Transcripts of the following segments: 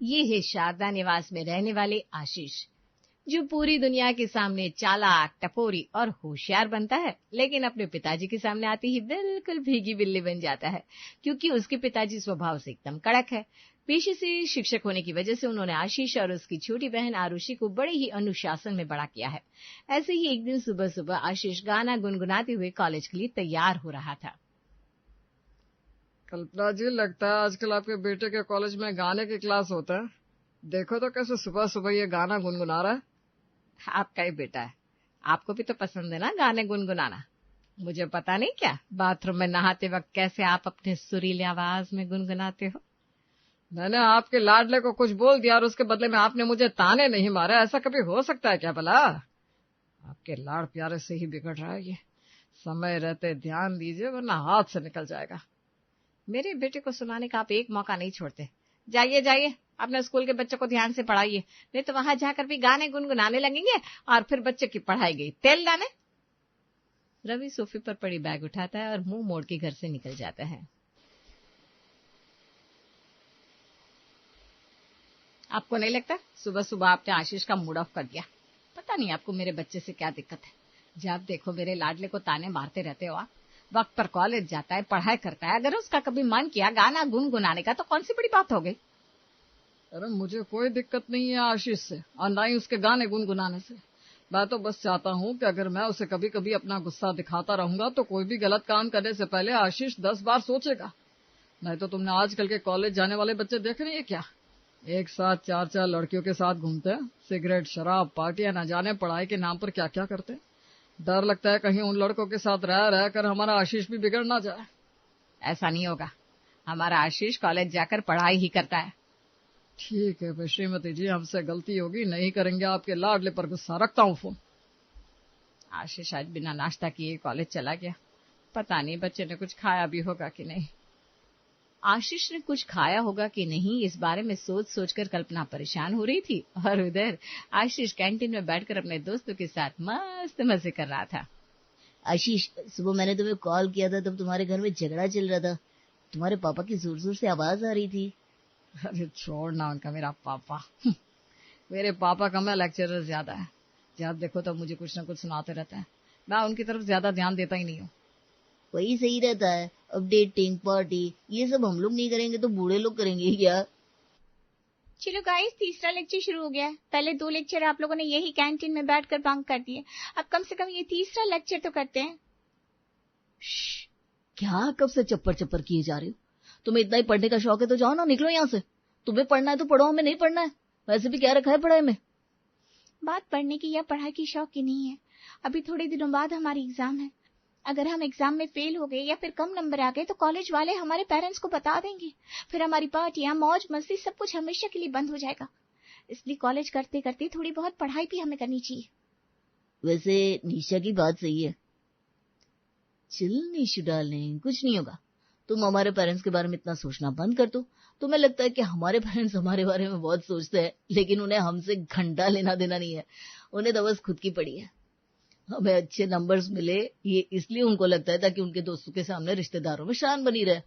ये है शारदा निवास में रहने वाले आशीष, जो पूरी दुनिया के सामने चालाक, टपोरी और होशियार बनता है, लेकिन अपने पिताजी के सामने आते ही बिल्कुल भीगी बिल्ली बन जाता है, क्योंकि उसके पिताजी स्वभाव से एकदम कड़क है। पेशे से शिक्षक होने की वजह से उन्होंने आशीष और उसकी छोटी बहन आरुषि को बड़े ही अनुशासन में बड़ा किया है। ऐसे ही एक दिन सुबह सुबह आशीष गाना गुनगुनाते हुए कॉलेज के लिए तैयार हो रहा था। कल्पना जी, लगता है आजकल आपके बेटे के कॉलेज में गाने की क्लास होता है। देखो तो कैसे सुबह सुबह ये गाना गुनगुना रहा है। आपका ही बेटा है, आपको भी तो पसंद है ना गाने गुनगुनाना। मुझे पता नहीं क्या, बाथरूम में नहाते वक्त कैसे आप अपने सुरीली आवाज में गुनगुनाते हो। मैंने आपके लाडले को कुछ बोल दिया और उसके बदले में आपने मुझे ताने नहीं मारे। ऐसा कभी हो सकता है क्या भला? आपके लाड़ प्यारे से ही बिगड़ रहा है ये। समय रहते ध्यान दीजिए, वरना हाथ से निकल जाएगा। मेरे बेटे को सुनाने का आप एक मौका नहीं छोड़ते। जाइए जाइए, अपने स्कूल के बच्चों को ध्यान से पढ़ाइए, नहीं तो वहां जाकर भी गाने गुनगुनाने लगेंगे और फिर बच्चे की पढ़ाई गई तेल लाने। रवि सोफे पर पड़ी बैग उठाता है और मुंह मोड़ के घर से निकल जाता है। आपको नहीं लगता सुबह सुबह आपने आशीष का मूड ऑफ कर दिया? पता नहीं आपको मेरे बच्चे से क्या दिक्कत है। जब देखो मेरे लाडले को ताने मारते रहते हो आप। वक्त पर कॉलेज जाता है, पढ़ाई करता है, अगर उसका कभी मन किया गाना गुनगुनाने का तो कौन सी बड़ी बात हो गई। अरे मुझे कोई दिक्कत नहीं है आशीष से, और ना ही उसके गाने गुनगुनाने से। मैं तो बस चाहता हूँ कि अगर मैं उसे कभी कभी अपना गुस्सा दिखाता रहूंगा तो कोई भी गलत काम करने से पहले आशीष 10 बार सोचेगा। नहीं तो तुमने आजकल के कॉलेज जाने वाले बच्चे देखे नहीं है क्या? एक साथ 4-4 लड़कियों के साथ घूमते हैं, सिगरेट, शराब, पार्टियां, न जाने पढ़ाई के नाम पर क्या क्या करते हैं। डर लगता है कहीं उन लड़कों के साथ रह कर हमारा आशीष भी बिगड़ ना जाए। ऐसा नहीं होगा, हमारा आशीष कॉलेज जाकर पढ़ाई ही करता है। ठीक है श्रीमती जी, हमसे गलती होगी, नहीं करेंगे आपके लाडले पर गुस्सा। रखता हूँ फोन। आशीष आज बिना नाश्ता किए कॉलेज चला गया। पता नहीं बच्चे ने कुछ खाया भी होगा कि नहीं। आशीष ने कुछ खाया होगा कि नहीं, इस बारे में सोच सोचकर कल्पना परेशान हो रही थी, और उधर आशीष कैंटीन में बैठकर अपने दोस्तों के साथ मस्त मजे कर रहा था। आशीष, सुबह मैंने तुम्हें कॉल किया था, तब तुम्हारे घर में झगड़ा चल रहा था। तुम्हारे पापा की जोर जोर से आवाज आ रही थी। अरे छोड़ ना उनका, मेरा पापा। मेरे पापा का मैं लेक्चरर ज्यादा है। जब देखो तब मुझे कुछ न कुछ सुनाते रहता है। मैं उनकी तरफ ज्यादा ध्यान देता ही नहीं हूँ। वही सही रहता है। अपडेटिंग, पार्टी, ये सब हम लोग नहीं करेंगे तो बूढ़े लोग करेंगे क्या? चलो गाइस, तीसरा लेक्चर शुरू हो गया है। पहले 2 लेक्चर आप लोगों ने यही कैंटीन में बैठकर बंक कर दिए, अब कम से कम ये तीसरा लेक्चर तो करते हैं। क्या कब से चप्पर चप्पर किए जा रहे हो? तुम्हें इतना ही पढ़ने का शौक है तो जाओ ना, निकलो यहाँ से। तुम्हें पढ़ना है तो पढ़ो, हमें नहीं पढ़ना है। वैसे भी क्या रखा है पढ़ाई में? बात पढ़ने की या पढ़ाई की शौक की नहीं है। अभी थोड़े दिनों बाद हमारी एग्जाम है। अगर हम एग्जाम में फेल हो गए या फिर कम नंबर आ गए तो कॉलेज वाले हमारे पेरेंट्स को बता देंगे। फिर हमारी पार्टियां, मौज मस्ती, सब कुछ हमेशा के लिए बंद हो जाएगा। इसलिए कॉलेज करते करते थोड़ी बहुत पढ़ाई भी हमें करनी चाहिए। वैसे निशा की बात सही है। चिल निशु डार्लिंग, कुछ नहीं होगा। तुम हमारे पेरेंट्स के बारे में इतना सोचना बंद कर दो। तुम्हें लगता है कि हमारे पेरेंट्स हमारे बारे में बहुत सोचते हैं, लेकिन उन्हें हमसे घंटा लेना देना नहीं है। उन्हें तो बस खुद की पड़ी है। हमें अच्छे नंबर्स मिले ये इसलिए उनको लगता है ताकि उनके दोस्तों के सामने रिश्तेदारों में शान बनी रहे।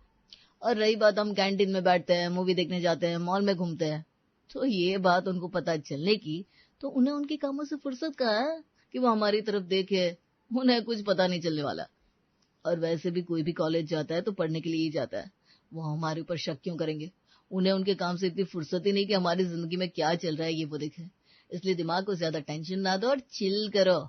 और रही बात हम कैंटीन में बैठते हैं, मूवी देखने जाते हैं, मॉल में घूमते हैं, तो ये बात उनको पता चलने की तो उन्हें उनके कामों से फुर्सत कहाँ है कि वो हमारी तरफ देखे। उन्हें कुछ पता नहीं चलने वाला। और वैसे भी कोई भी कॉलेज जाता है तो पढ़ने के लिए ही जाता है। वो हमारे ऊपर शक क्यों करेंगे? उन्हें उनके काम से इतनी फुर्सत ही नहीं कि हमारी जिंदगी में क्या चल रहा है ये वो देखें। इसलिए दिमाग को ज्यादा टेंशन ना दो और चिल करो।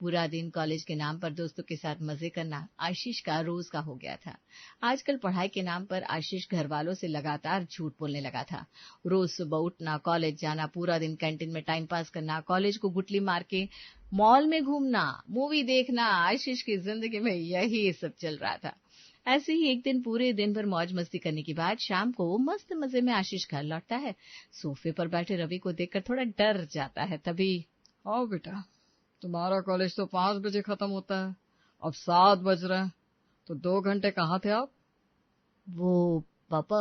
पूरा दिन कॉलेज के नाम पर दोस्तों के साथ मजे करना आशीष का रोज का हो गया था। आजकल पढ़ाई के नाम पर आशीष घर वालों से लगातार झूठ बोलने लगा था। रोज सुबह उठना, कॉलेज जाना, पूरा दिन कैंटीन में टाइम पास करना, कॉलेज को गुटली मार के मॉल में घूमना, मूवी देखना, आशीष की जिंदगी में यही सब चल रहा था। ऐसे ही एक दिन पूरे दिन भर मौज मस्ती करने के बाद शाम को मस्त मजे में आशीष घर लौटता है। सोफे पर बैठे रवि को देखकर थोड़ा डर जाता है। तभी, आओ बेटा, तुम्हारा कॉलेज तो 5 बजे खत्म होता है, अब 7 बज रहे हैं, तो 2 घंटे कहाँ थे आप? वो पापा,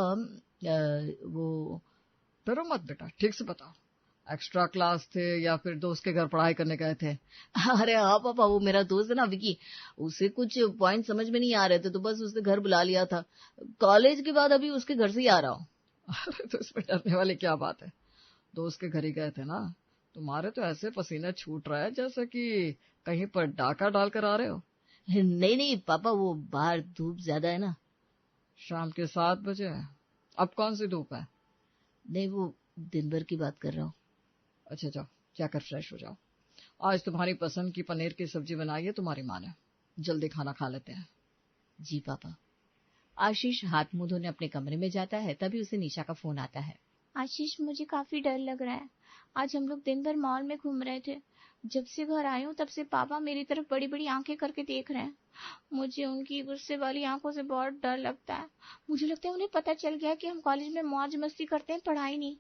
वो डरो मत बेटा, ठीक से बताओ। एक्स्ट्रा क्लास थे या फिर दोस्त के घर पढ़ाई करने गए थे? अरे हाँ पापा, वो मेरा दोस्त है ना विकी, उसे कुछ पॉइंट समझ में नहीं आ रहे थे तो बस उसने घर बुला लिया था। कॉलेज के बाद अभी उसके घर से ही आ रहा हूँ। अरे तो इसमें डरने वाली क्या बात है, दोस्त के घर ही गए थे ना। तुम्हारे तो ऐसे पसीने छूट रहा है जैसे कि कहीं पर डाका डाल कर आ रहे हो। नहीं नहीं पापा, वो बाहर धूप ज्यादा है ना। शाम के 7 बजे है, अब कौन सी धूप है? नहीं, वो दिन भर की बात कर रहा हूँ। अच्छा जाओ, जाकर फ्रेश हो जाओ। आज तुम्हारी पसंद की पनीर की सब्जी बनाई है तुम्हारी माँ ने, जल्दी खाना खा लेते हैं। जी पापा। आशीष हाथ मुंह धोने अपने कमरे में जाता है, तभी उसे निशा का फोन आता है। आशीष, मुझे काफी डर लग रहा है। आज हम लोग दिन भर मॉल में घूम रहे थे। जब से घर आई हूँ तब से पापा मेरी तरफ बड़ी बड़ी आंखें करके देख रहे हैं। मुझे उनकी गुस्से वाली आंखों से बहुत डर लगता है। मुझे लगता है उन्हें पता चल गया कि हम कॉलेज में मौज मस्ती करते हैं, पढ़ाई नहीं।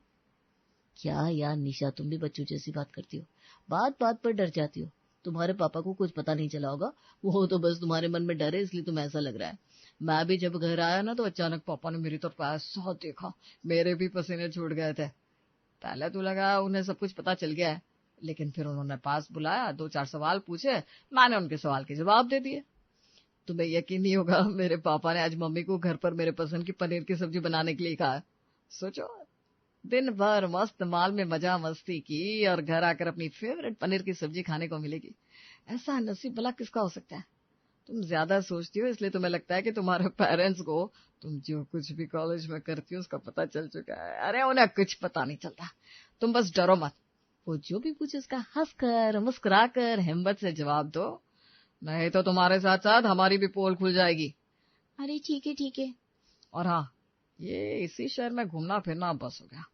क्या यार निशा, तुम भी बच्चों जैसी बात करती हो, बात बात पर डर जाती हो। तुम्हारे पापा को कुछ पता नहीं चला होगा, वो तो बस तुम्हारे मन में डर है, इसलिए तुम्हें ऐसा लग रहा है। मैं भी जब घर आया ना तो अचानक पापा ने मेरी तरफ ऐसा देखा, मेरे भी पसीने छूट गए थे। पहले तो लगा उन्हें सब कुछ पता चल गया है, लेकिन फिर उन्होंने पास बुलाया, 2-4 सवाल पूछे, मैंने उनके सवाल के जवाब दे दिए। तुम्हें यकीन नहीं होगा, मेरे पापा ने आज मम्मी को घर पर मेरे पसंद की पनीर की सब्जी बनाने के लिए कहा। सोचो, दिन भर मस्त माल में मजा मस्ती की और घर आकर अपनी फेवरेट पनीर की सब्जी खाने को मिलेगी। ऐसा नसीब भला किसका हो सकता है? तुम ज्यादा सोचती हो, इसलिए तुम्हें लगता है कि तुम्हारे पेरेंट्स को तुम जो कुछ भी कॉलेज में करती हो उसका पता चल चुका है। अरे उन्हें कुछ पता नहीं चलता, तुम बस डरो मत। वो जो भी पूछे उसका हंसकर मुस्कुराकर हिम्मत से जवाब दो, नहीं तो तुम्हारे साथ साथ हमारी भी पोल खुल जाएगी। अरे ठीक है ठीक है। और हाँ, ये इसी शहर में घूमना फिरना बस हो गया।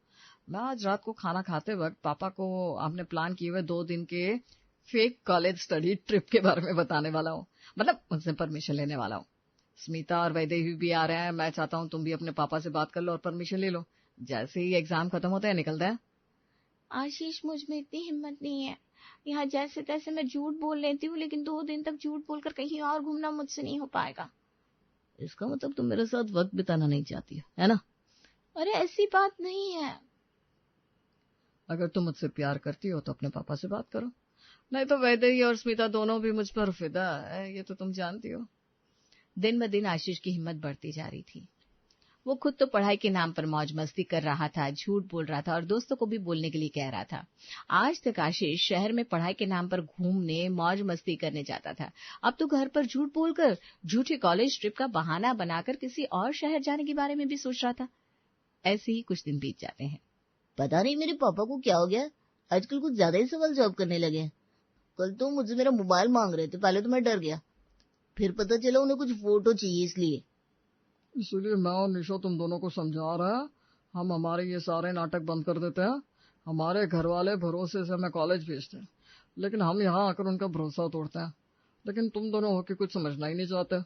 मैं आज रात को खाना खाते वक्त पापा को हमने प्लान किए हुए 2 दिन के फेक कॉलेज स्टडी ट्रिप के बारे में बताने वाला हूँ, मतलब उनसे परमिशन लेने वाला हूँ। स्मिता और वैदेही भी आ रहे हैं। मैं चाहता हूँ तुम भी अपने पापा से बात कर लो और परमिशन ले लो। जैसे ही एग्जाम खत्म होते हैं निकलते हैं। आशीष, मुझ में इतनी हिम्मत नहीं है। यहाँ जैसे तैसे मैं झूठ बोल लेती हूँ, लेकिन 2 दिन तक झूठ बोलकर कहीं और घूमना मुझसे नहीं हो पाएगा। इसका मतलब तुम मेरे साथ वक्त बिताना नहीं चाहती है ना? अरे ऐसी बात नहीं है। अगर तुम मुझसे प्यार करती हो तो अपने पापा से बात करो, नहीं तो वैदेही और स्मिता दोनों भी मुझ पर फिदा है, ये तो तुम जानती हो। दिन ब दिन आशीष की हिम्मत बढ़ती जा रही थी। वो खुद तो पढ़ाई के नाम पर मौज मस्ती कर रहा था, झूठ बोल रहा था और दोस्तों को भी बोलने के लिए कह रहा था। आज तक आशीष शहर में पढ़ाई के नाम पर घूमने मौज मस्ती करने जाता था। अब तो घर पर झूठ बोलकर झूठी कॉलेज ट्रिप का बहाना बनाकर किसी और शहर जाने के बारे में भी सोच रहा था। ऐसे ही कुछ दिन बीत जाते हैं। पता नहीं मेरे पापा को क्या हो गया, आजकल कुछ ज्यादा ही सवाल जवाब करने लगे हैं। कल तो मुझसे मेरा मोबाइल मांग रहे थे, पहले तो मैं डर गया, फिर पता चला उन्हें कुछ फोटो चाहिए, इसलिए मैं और निशा तुम दोनों को समझा रहा है, हम हमारे ये सारे नाटक बंद कर देते हैं। हमारे घर वाले भरोसे से हमें कॉलेज भेजते हैं, लेकिन हम यहाँ आकर उनका भरोसा तोड़ते हैं। लेकिन तुम दोनों होके कुछ समझना ही नहीं चाहते।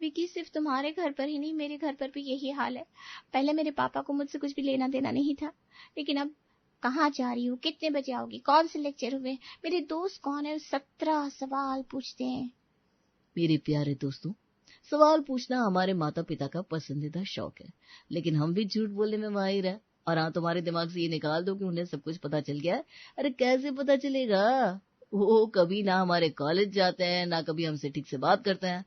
विकी, सिर्फ तुम्हारे घर पर ही नहीं, मेरे घर पर भी यही हाल है। पहले मेरे पापा को मुझसे कुछ भी लेना देना नहीं था, लेकिन अब कहाँ जा रही हो, कितने बजे आओगी, कौन से लेक्चर हुए, मेरे दोस्त कौन है, 17 सवाल पूछते हैं। मेरे प्यारे दोस्तों, सवाल पूछना हमारे माता पिता का पसंदीदा शौक है, लेकिन हम भी झूठ बोलने में माहिर है। और हाँ, तुम्हारे दिमाग से ये निकाल दो कि उन्हें सब कुछ पता चल गया है। अरे कैसे पता चलेगा? वो कभी ना हमारे कॉलेज जाते हैं, ना कभी हमसे ठीक से बात करते हैं।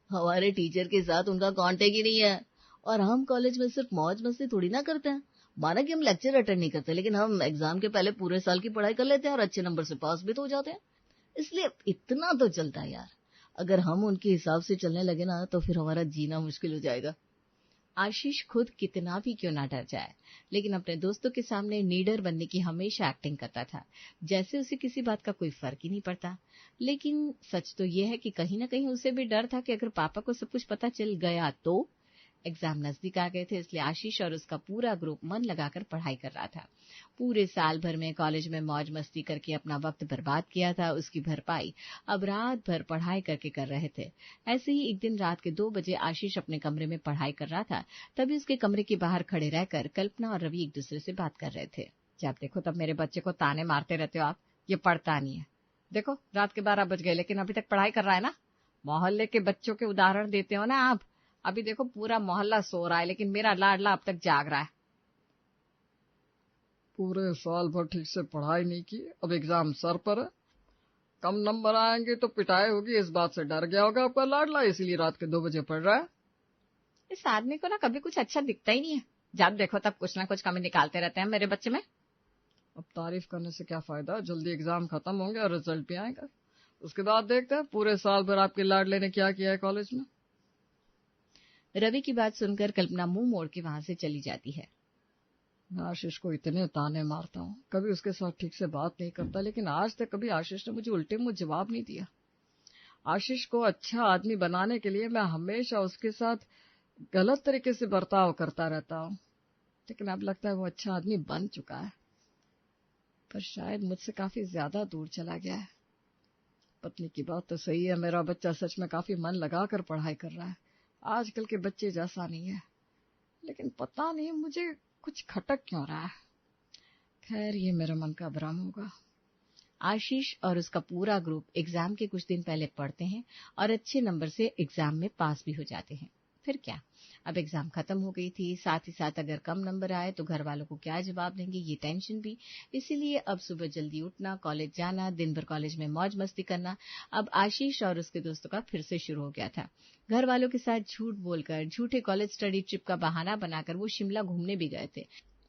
हमारे टीचर के साथ उनका कांटेक्ट ही नहीं है। और हम कॉलेज में सिर्फ मौज मस्ती थोड़ी ना करते हैं। माना कि हम लेक्चर अटेंड नहीं करते, लेकिन हम एग्जाम के पहले पूरे साल की पढ़ाई कर लेते हैं और अच्छे नंबर से पास भी तो हो जाते हैं। इसलिए इतना तो चलता है यार। अगर हम उनके हिसाब से चलने लगे ना तो फिर हमारा जीना मुश्किल हो जाएगा। आशीष खुद कितना भी क्यों ना डर जाए, लेकिन अपने दोस्तों के सामने नीडर बनने की हमेशा एक्टिंग करता था, जैसे उसे किसी बात का कोई फर्क ही नहीं पड़ता। लेकिन सच तो यह है कि कहीं ना कहीं उसे भी डर था कि अगर पापा को सब कुछ पता चल गया तो। एग्जाम नजदीक आ गए थे, इसलिए आशीष और उसका पूरा ग्रुप मन लगाकर पढ़ाई कर रहा था। पूरे साल भर में कॉलेज में मौज मस्ती करके अपना वक्त बर्बाद किया था, उसकी भरपाई अब रात भर पढ़ाई करके कर रहे थे। ऐसे ही एक दिन रात के 2 बजे आशीष अपने कमरे में पढ़ाई कर रहा था, तभी उसके कमरे के बाहर खड़े रहकर कल्पना और रवि एक दूसरे से बात कर रहे थे। जब देखो तब मेरे बच्चे को ताने मारते रहते हो आप, ये पढ़ता नहीं है। देखो रात के 12 बज गए लेकिन अभी तक पढ़ाई कर रहा है ना। मोहल्ले के बच्चों के उदाहरण देते हो ना आप। अभी देखो पूरा मोहल्ला सो रहा है लेकिन मेरा लाडला अब तक जाग रहा है। पूरे साल भर ठीक से पढ़ाई नहीं की, अब एग्जाम सर पर है, कम नंबर आएंगे तो पिटाई होगी, इस बात से डर गया होगा आपका लाडला, इसीलिए रात के 2 बजे पढ़ रहा है। इस आदमी को ना कभी कुछ अच्छा दिखता ही नहीं है। जब देखो तब कुछ ना कुछ कमी निकालते रहते हैं मेरे बच्चे में। अब तारीफ करने से क्या फायदा, जल्दी एग्जाम खत्म होंगे और रिजल्ट भी आएगा, उसके बाद देखते हैं पूरे साल भर आपके लाडले ने क्या किया है कॉलेज में। रवि की बात सुनकर कल्पना मुंह मोड़ के वहां से चली जाती है। मैं आशीष को इतने ताने मारता हूँ, कभी उसके साथ ठीक से बात नहीं करता, लेकिन आज तक कभी आशीष ने मुझे उल्टे मुंह जवाब नहीं दिया। आशीष को अच्छा आदमी बनाने के लिए मैं हमेशा उसके साथ गलत तरीके से बर्ताव करता रहता हूँ, लेकिन अब लगता है वो अच्छा आदमी बन चुका है, पर शायद मुझसे काफी ज्यादा दूर चला गया है। पत्नी की बात तो सही है, मेरा बच्चा सच में काफी मन लगाकर पढ़ाई कर रहा है, आजकल के बच्चे जैसा नहीं है, लेकिन पता नहीं मुझे कुछ खटक क्यों रहा है। खैर ये मेरे मन का भ्रम होगा। आशीष और उसका पूरा ग्रुप एग्जाम के कुछ दिन पहले पढ़ते हैं और अच्छे नंबर से एग्जाम में पास भी हो जाते हैं। फिर क्या, अब एग्जाम खत्म हो गई थी, साथ ही साथ अगर कम नंबर आए तो घर वालों को क्या जवाब देंगे ये टेंशन भी। इसीलिए अब सुबह जल्दी उठना, कॉलेज जाना, दिन भर कॉलेज में मौज मस्ती करना अब आशीष और उसके दोस्तों का फिर से शुरू हो गया था। घर वालों के साथ झूठ बोलकर, झूठे कॉलेज स्टडी ट्रिप का बहाना बनाकर वो शिमला घूमने भी गए थे।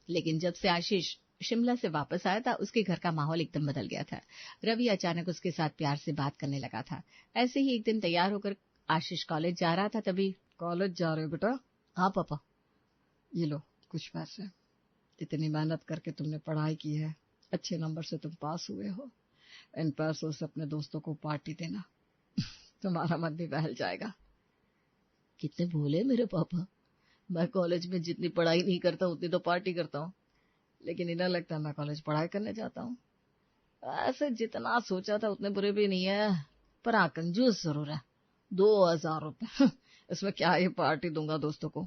लेकिन जब से आशीष शिमला से वापस आया था उसके घर का माहौल एकदम बदल गया था। रवि अचानक उसके साथ प्यार से बात करने लगा था। ऐसे ही एक दिन तैयार होकर आशीष कॉलेज जा रहा था, तभी कॉलेज जा रहे हो बेटा? हाँ पापा। ये लो कुछ पैसे, इतनी मेहनत करके तुमने पढ़ाई की है, अच्छे नंबर से तुम पास हुए हो, इन पैसों से अपने दोस्तों को पार्टी देना, तुम्हारा मन भी बहल जाएगा। कितने भोले मेरे पापा, मैं कॉलेज में जितनी पढ़ाई नहीं करता उतनी तो पार्टी करता हूँ, लेकिन इन्हें लगता है मैं कॉलेज पढ़ाई करने जाता हूँ। ऐसे जितना सोचा था उतने बुरे भी नहीं है, पर हाँ कंजूस जरूर है। 2000 रुपए इसमें क्या ही पार्टी दूंगा दोस्तों को।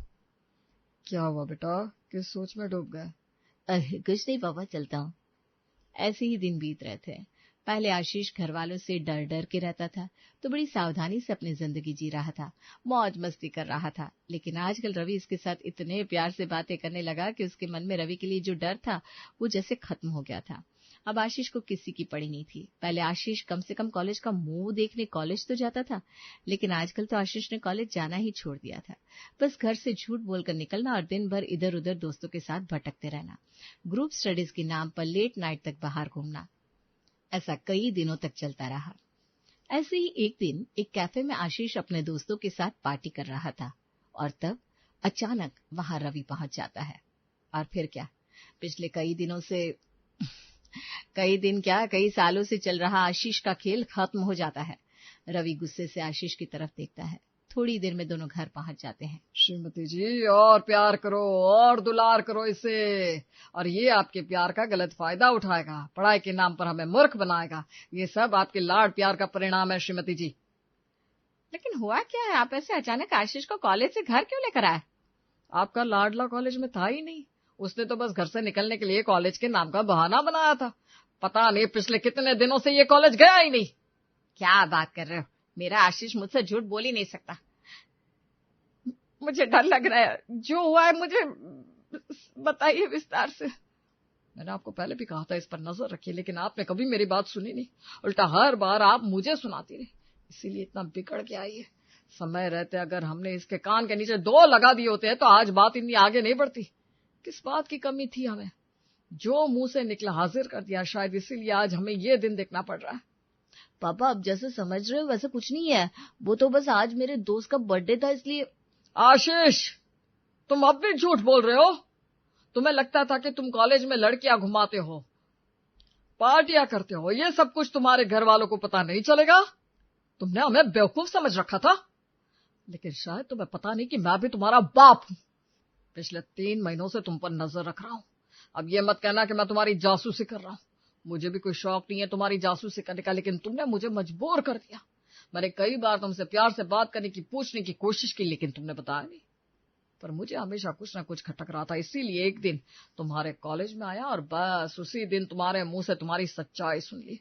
क्या हुआ बेटा, किस सोच में डूब गए? अरे कुछ नहीं पापा, चलता हूँ। ऐसे ही दिन बीत रहे थे। पहले आशीष घर वालों से डर डर के रहता था, तो बड़ी सावधानी से अपनी जिंदगी जी रहा था, मौज मस्ती कर रहा था। लेकिन आजकल रवि इसके साथ इतने प्यार से बातें करने लगा कि उसके मन में रवि के लिए जो डर था वो जैसे खत्म हो गया था। अब आशीष को किसी की पड़ी नहीं थी। पहले आशीष कम से कम कॉलेज का मुंह देखने कॉलेज तो जाता था, लेकिन आजकल तो आशीष ने कॉलेज जाना ही छोड़ दिया था। बस घर से झूठ बोलकर निकलना और दिन भर इधर उधर दोस्तों के साथ भटकते रहना, ग्रुप स्टडीज के नाम पर लेट नाइट तक बाहर घूमना, ऐसा कई दिनों तक चलता रहा। ऐसे ही एक दिन एक कैफे में आशीष अपने दोस्तों के साथ पार्टी कर रहा था और तब अचानक वहां रवि पहुंच जाता है। और फिर क्या, पिछले कई सालों से चल रहा आशीष का खेल खत्म हो जाता है। रवि गुस्से से आशीष की तरफ देखता है। थोड़ी देर में दोनों घर पहुंच जाते हैं। श्रीमती जी और प्यार करो और दुलार करो इसे, और ये आपके प्यार का गलत फायदा उठाएगा, पढ़ाई के नाम पर हमें मूर्ख बनाएगा। ये सब आपके लाड प्यार का परिणाम है श्रीमती जी। लेकिन हुआ क्या है, आप ऐसे अचानक आशीष को कॉलेज से घर क्यों लेकर आए? आपका लाडला कॉलेज में था ही नहीं, उसने तो बस घर से निकलने के लिए कॉलेज के नाम का बहाना बनाया था। पता नहीं पिछले कितने दिनों से ये कॉलेज गया ही नहीं। क्या बात कर रहे हो, मेरा आशीष मुझसे झूठ बोल ही नहीं सकता। मुझे डर लग रहा है, जो हुआ है मुझे बताइए विस्तार से। मैंने आपको पहले भी कहा था इस पर नजर रखिए, लेकिन आपने कभी मेरी बात सुनी नहीं, उल्टा हर बार आप मुझे सुनाती रही, इसीलिए इतना बिगड़ गया ये। समय रहते अगर हमने इसके कान के नीचे 2 लगा दिए होते तो आज बात इतनी आगे नहीं बढ़ती। किस बात की कमी थी हमें, जो मुंह से निकला हाजिर कर दिया, शायद इसीलिए आज हमें ये दिन देखना पड़ रहा है। पापा अब जैसे समझ रहे हो वैसे कुछ नहीं है, वो तो बस आज मेरे दोस्त का बर्थडे था इसलिए। आशीष तुम अब भी झूठ बोल रहे हो। तुम्हें लगता था कि तुम कॉलेज में लड़कियां घुमाते हो, पार्टियां करते हो, ये सब कुछ तुम्हारे घर वालों को पता नहीं चलेगा। तुमने हमें बेवकूफ समझ रखा था, लेकिन शायद तुम्हें पता नहीं कि मैं भी तुम्हारा बाप हूं। पिछले 3 महीनों से तुम पर नजर रख रहा हूं। अब ये मत कहना कि मैं तुम्हारी जासूसी कर रहा हूं, मुझे भी कोई शौक नहीं है तुम्हारी जासूसी करने का, लेकिन तुमने मुझे मजबूर कर दिया। मैंने कई बार तुमसे प्यार से बात करने की, पूछने की कोशिश की, लेकिन तुमने बताया नहीं। पर मुझे हमेशा कुछ ना कुछ खटक रहा था, इसीलिए एक दिन तुम्हारे कॉलेज में आया और बस उसी दिन तुम्हारे मुंह से तुम्हारी सच्चाई सुन ली।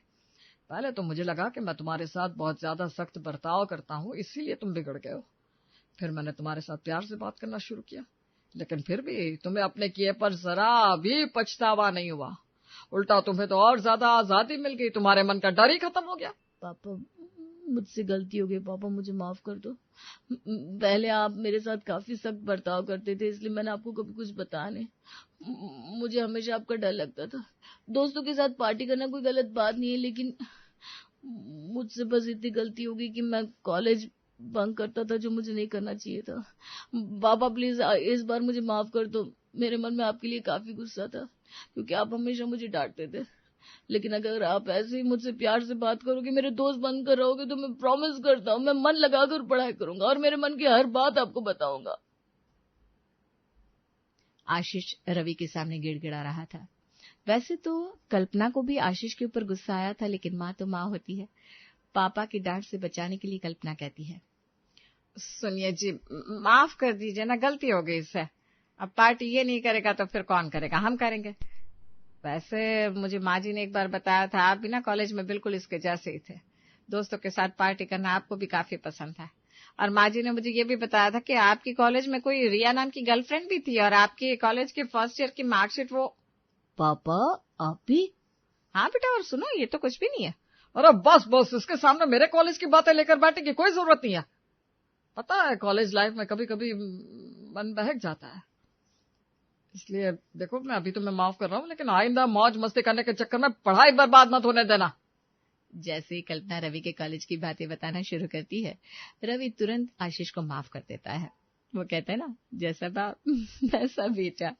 पहले तो मुझे लगा कि मैं तुम्हारे साथ बहुत ज्यादा सख्त बर्ताव करता हूं, इसीलिए तुम बिगड़ गए हो। फिर मैंने तुम्हारे साथ प्यार से बात करना शुरू किया, लेकिन फिर भी तुम्हें अपने किए पर जरा भी पछतावा नहीं हुआ। उल्टा तुम्हें तो और ज्यादा आजादी मिल गई, तुम्हारे मन का डर ही खत्म हो गया। पापा मुझसे गलती हो गई पापा, मुझे माफ कर दो। पहले आप मेरे साथ काफी सख्त बर्ताव करते थे, इसलिए मैंने आपको कभी कुछ बताया नहीं। मुझे हमेशा आपका डर लगता था। दोस्तों के साथ पार्टी करना कोई गलत बात नहीं है, लेकिन मुझसे बस इतनी गलती हो गई कि मैं कॉलेज बंक करता था, जो मुझे नहीं करना चाहिए था। पापा प्लीज इस बार मुझे माफ कर दो। मेरे मन में आपके लिए काफी गुस्सा था, क्योंकि आप हमेशा मुझे डांटते थे। लेकिन अगर आप ऐसे ही मुझसे प्यार से बात करोगे, मेरे दोस्त बनकर रहोगे, तो मैं प्रॉमिस करता हूँ मैं मन लगाकर पढ़ाई करूंगा और मेरे मन की हर बात आपको बताऊंगा। आशीष रवि के सामने गिड़गिड़ा रहा था। वैसे तो कल्पना को भी आशीष के ऊपर गुस्सा आया था, लेकिन माँ तो माँ होती है। पापा की डांट से बचाने के लिए कल्पना कहती है, सुनिए जी, माफ कर दीजिए ना, गलती हो गई इससे। अब पार्टी ये नहीं करेगा तो फिर कौन करेगा, हम करेंगे। वैसे मुझे माँ जी ने एक बार बताया था, आप भी ना कॉलेज में बिल्कुल इसके जैसे ही थे। दोस्तों के साथ पार्टी करना आपको भी काफी पसंद था। और माँ जी ने मुझे ये भी बताया था कि आपकी कॉलेज में कोई रिया नाम की गर्लफ्रेंड भी थी, और आपकी कॉलेज के फर्स्ट ईयर की मार्कशीट वो। पापा आप भी? हाँ बेटा, और सुनो, ये तो कुछ भी नहीं है। अरे बस बस, इसके सामने मेरे कॉलेज की बातें लेकर बैठने की कोई जरूरत नहीं है। पता है, कॉलेज लाइफ में कभी कभी मन बहक जाता है। इसलिए देखो, मैं अभी तुम्हें माफ कर रहा हूँ, लेकिन आइंदा मौज मस्ती करने के चक्कर में पढ़ाई बर्बाद मत होने देना। जैसे ही कल्पना रवि के कॉलेज की बातें बताना शुरू करती है, रवि तुरंत आशीष को माफ कर देता है। वो कहता है ना, जैसा बाप वैसा बेटा।